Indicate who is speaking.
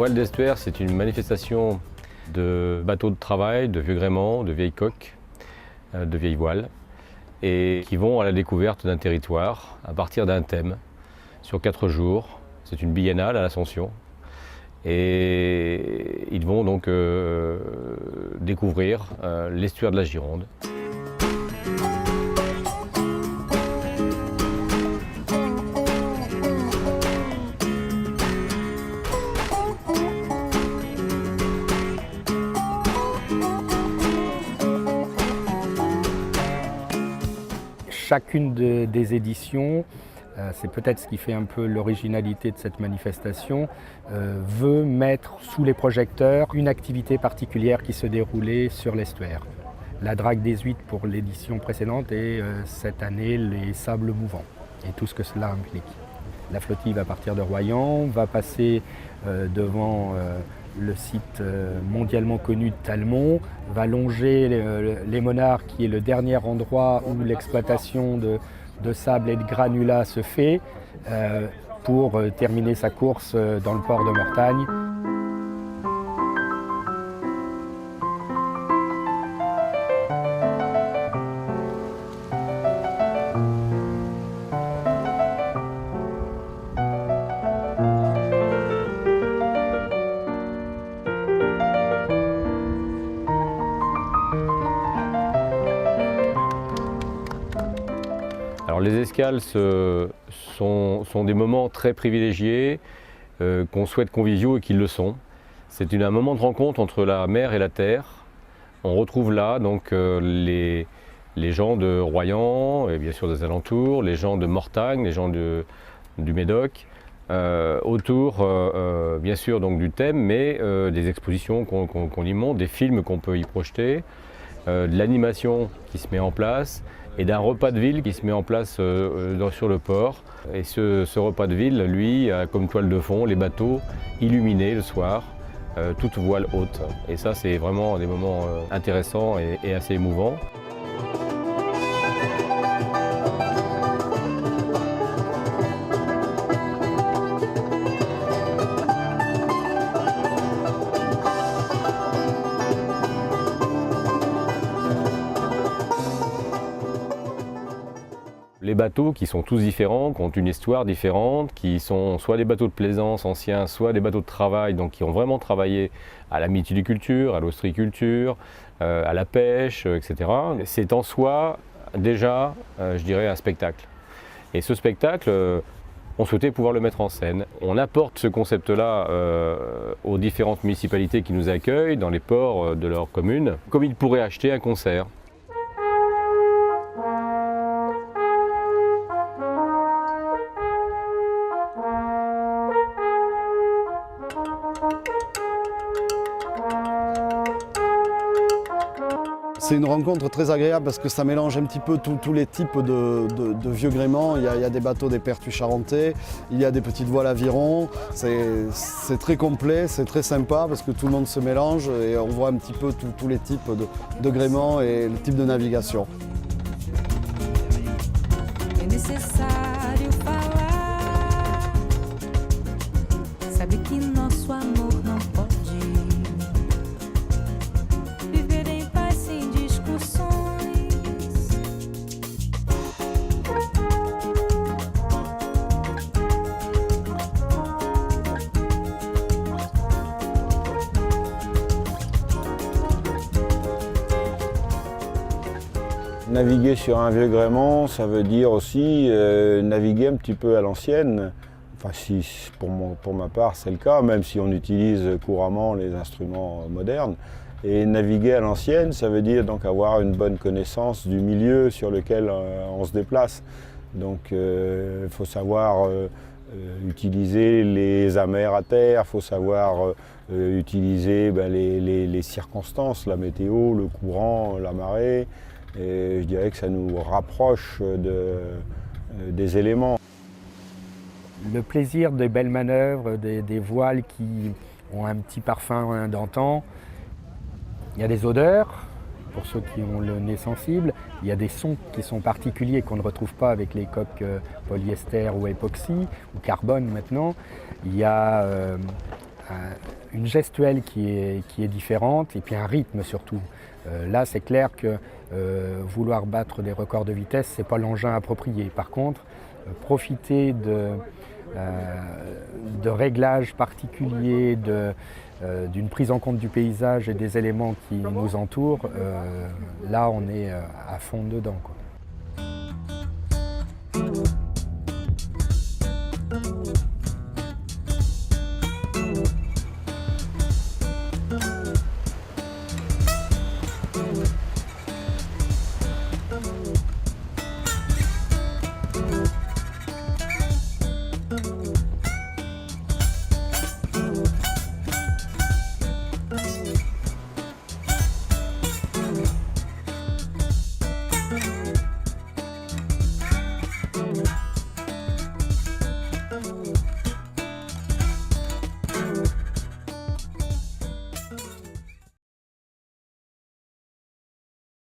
Speaker 1: voile d'estuaire, c'est une manifestation de bateaux de travail, de vieux gréements, de vieilles coques, de vieilles voiles, et qui vont à la découverte d'un territoire à partir d'un thème sur 4 jours. C'est une biennale à l'Ascension. Et ils vont donc découvrir l'estuaire de la Gironde.
Speaker 2: Chacune des éditions, c'est peut-être ce qui fait un peu l'originalité de cette manifestation, veut mettre sous les projecteurs une activité particulière qui se déroulait sur l'estuaire. La drague des huîtres pour l'édition précédente et cette année les sables mouvants et tout ce que cela implique. La flottille va partir de Royan, va passer devant le site mondialement connu de Talmont, va longer les Monarques qui est le dernier endroit où l'exploitation de sable et de granulats se fait pour terminer sa course dans le port de Mortagne.
Speaker 1: Alors les escales sont des moments très privilégiés, qu'on souhaite conviviaux et qu'ils le sont. C'est un moment de rencontre entre la mer et la terre. On retrouve là donc les gens de Royan et bien sûr des alentours, les gens de Mortagne, les gens du Médoc, autour bien sûr donc du thème, mais des expositions qu'on y montre, des films qu'on peut y projeter, de l'animation qui se met en place et d'un repas de ville qui se met en place sur le port. Et ce repas de ville, lui, a comme toile de fond les bateaux illuminés le soir, toute voile haute. Et ça, c'est vraiment des moments intéressants et assez émouvants. Les bateaux qui sont tous différents, qui ont une histoire différente, qui sont soit des bateaux de plaisance anciens, soit des bateaux de travail, donc qui ont vraiment travaillé à la mytiliculture, à l'ostriculture, à la pêche, etc. C'est en soi déjà, je dirais, un spectacle. Et ce spectacle, on souhaitait pouvoir le mettre en scène. On apporte ce concept-là aux différentes municipalités qui nous accueillent, dans les ports de leur commune, comme ils pourraient acheter un concert.
Speaker 3: C'est une rencontre très agréable parce que ça mélange un petit peu tous les types de vieux gréements. Il y a des bateaux des Pertuis charentais, il y a des petites voiles avirons. C'est très complet, c'est très sympa parce que tout le monde se mélange et on voit un petit peu tous les types de gréements et le type de navigation.
Speaker 4: Naviguer sur un vieux gréement, ça veut dire aussi naviguer un petit peu à l'ancienne. Enfin, si, pour ma part, c'est le cas, même si on utilise couramment les instruments modernes. Et naviguer à l'ancienne, ça veut dire donc avoir une bonne connaissance du milieu sur lequel on se déplace. Donc, il faut savoir utiliser les amers à terre, il faut savoir utiliser les circonstances, la météo, le courant, la marée. Et je dirais que ça nous rapproche des éléments.
Speaker 2: Le plaisir des belles manœuvres, des voiles qui ont un petit parfum d'antan. Il y a des odeurs, pour ceux qui ont le nez sensible. Il y a des sons qui sont particuliers qu'on ne retrouve pas avec les coques polyester ou époxy, ou carbone maintenant. Il y a une gestuelle qui est différente et puis un rythme surtout. Là, c'est clair que vouloir battre des records de vitesse, ce n'est pas l'engin approprié. Par contre, profiter de réglages particuliers, d'une prise en compte du paysage et des éléments qui nous entourent, là, on est à fond dedans, quoi.